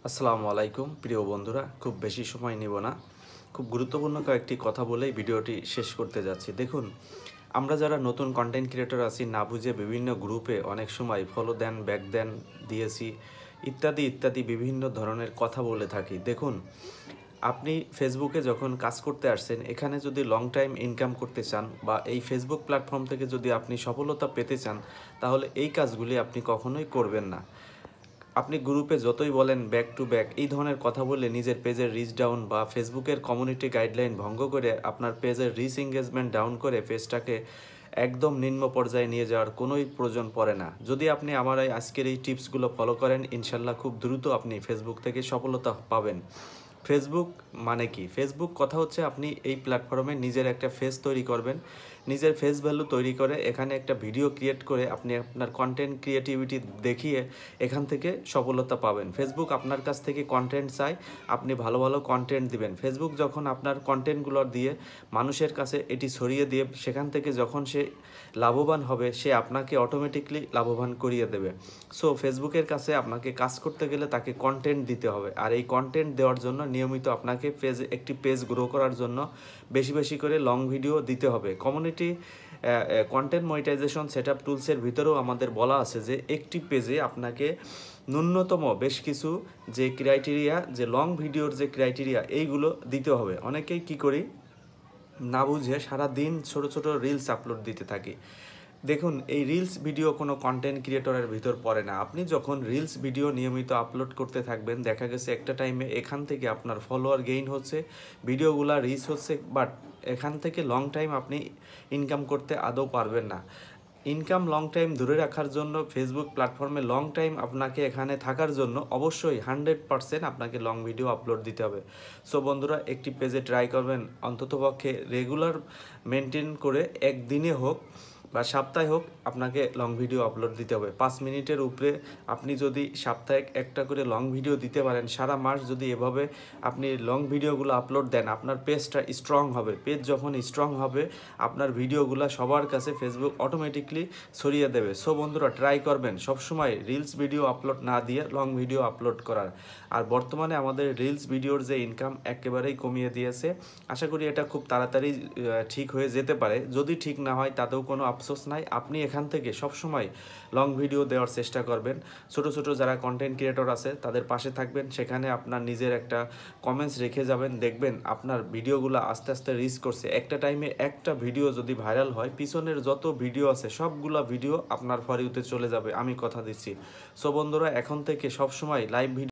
আসসালামু আলাইকুম প্রিয় বন্ধুরা, খুব বেশি সময় নিব না। খুব গুরুত্বপূর্ণ কয়েকটি কথা বলেই ভিডিওটি শেষ করতে যাচ্ছি। দেখুন, আমরা যারা নতুন কন্টেন্ট ক্রিয়েটর আছি, না বুঝে বিভিন্ন গ্রুপে অনেক সময় ফলো দেন, ব্যাক দেন, দিয়েছি ইত্যাদি ইত্যাদি বিভিন্ন ধরনের কথা বলে থাকি। দেখুন, আপনি ফেসবুকে যখন কাজ করতে আসছেন, এখানে যদি লং টাইম ইনকাম করতে চান বা এই ফেসবুক প্ল্যাটফর্ম থেকে যদি আপনি সফলতা পেতে চান, তাহলে এই কাজগুলি আপনি কখনোই করবেন না। আপনি গ্রুপে যতই বলেন ব্যাক টু ব্যাক এই ধরনের কথা বলে নিজের পেজের রিচ ডাউন বা ফেসবুকের কমিউনিটি গাইডলাইন ভঙ্গ করে আপনার পেজের রিচ এঙ্গেজমেন্ট ডাউন করে পেজটাকে একদম নিম্ন পর্যায়ে নিয়ে যাওয়ার কোনোই প্রয়োজন পড়ে না। যদি আপনি আমার এই আজকের এই টিপসগুলো ফলো করেন, ইনশাল্লাহ খুব দ্রুত আপনি ফেসবুক থেকে সফলতা পাবেন। ফেসবুক মানে কি? ফেসবুক কথা হচ্ছে আপনি এই প্ল্যাটফর্মে নিজের একটা ফেস তৈরি করবেন, নিজের ফেস ভ্যালু তৈরি করে এখানে একটা ভিডিও ক্রিয়েট করে আপনি আপনার কন্টেন্ট ক্রিয়েটিভিটি দেখিয়ে এখান থেকে সফলতা পাবেন। ফেসবুক আপনার কাছ থেকে কন্টেন্ট চায়, আপনি ভালো ভালো কন্টেন্ট দিবেন। ফেসবুক যখন আপনার কন্টেন্টগুলো দিয়ে মানুষের কাছে এটি ছড়িয়ে দিয়ে সেখান থেকে যখন সে লাভবান হবে, সে আপনাকে অটোমেটিকলি লাভবান করিয়ে দেবে। সো ফেসবুকের কাছে আপনাকে কাজ করতে গেলে তাকে কন্টেন্ট দিতে হবে, আর এই কন্টেন্ট দেওয়ার জন্য নিয়মিত আপনাকে একটি পেজ গ্রো করার জন্য বেশি বেশি করে লং ভিডিও দিতে হবে। কমিউনিটি কন্টেন্ট মনিটাইজেশন সেটআপ টুলসের ভিতরেও আমাদের বলা আছে যে একটি পেজে আপনাকে ন্যূনতম বেশ কিছু যে ক্রাইটেরিয়া, যে লং ভিডিওর যে ক্রাইটেরিয়া, এইগুলো দিতে হবে। অনেকেই কি করি, না বুঝে সারা দিন ছোট ছোট রিলস আপলোড দিতে থাকি। দেখুন, এই রিলস ভিডিও কোনো কন্টেন্ট ক্রিয়েটরের ভিতর পড়ে না। আপনি যখন রিলস ভিডিও নিয়মিত আপলোড করতে থাকবেন, দেখা গেছে একটা টাইমে এখান থেকে আপনার ফলোয়ার গেইন হচ্ছে, ভিডিওগুলা রিচ হচ্ছে, বাট এখান থেকে লং টাইম আপনি ইনকাম করতে আদৌ পারবেন না। ইনকাম লং টাইম ধরে রাখার জন্য ফেসবুক প্ল্যাটফর্মে লং টাইম আপনাকে এখানে থাকার জন্য অবশ্যই 100% আপনাকে লং ভিডিও আপলোড দিতে হবে। সো বন্ধুরা, একটি পেজে ট্রাই করবেন অন্ততপক্ষে রেগুলার মেনটেন করে একদিনে হোক বা সপ্তাহে হোক আপনাকে লং ভিডিও আপলোড দিতে হবে। 5 মিনিটের উপরে আপনি যদি সাপ্তাহিক একটা করে লং ভিডিও দিতে পারেন, সারা মাস যদি এভাবে আপনি লং ভিডিওগুলো আপলোড দেন, আপনার পেজটা স্ট্রং হবে। পেজ যখন স্ট্রং হবে, আপনার ভিডিওগুলো সবার কাছে ফেসবুক অটোমেটিকলি ছড়িয়ে দেবে। সো বন্ধুরা, ট্রাই করবেন সবসময় রিলস ভিডিও আপলোড না দিয়ে লং ভিডিও আপলোড করার। আর বর্তমানে আমাদের রিলস ভিডিওর যে ইনকাম একেবারেই কমিয়ে দিয়েছে। আশা করি এটা খুব তাড়াতাড়ি ঠিক হয়ে যেতে পারে। যদি ঠিক না হয় তাতেও কোনো আফসোস নাই, আপনি এখান থেকে সবসময় লং ভিডিও দেওয়ার চেষ্টা করবেন। ছোট ছোট যারা কন্টেন্ট ক্রিয়েটর আছে তাদের পাশে থাকবেন, সেখানে আপনার নিজের একটা কমেন্টস রেখে যাবেন, দেখবেন আপনার ভিডিওগুলো আস্তে আস্তে রিচ করছে। একটা টাইমে একটা ভিডিও যদি ভাইরাল হয়, পিছনের যত ভিডিও আছে সবগুলা ভিডিও আপনার ফর ইউতে চলে যাবে, আমি কথা দিচ্ছি। সো বন্ধুরা, এখন থেকে সবসময় লাইভ ভিডিও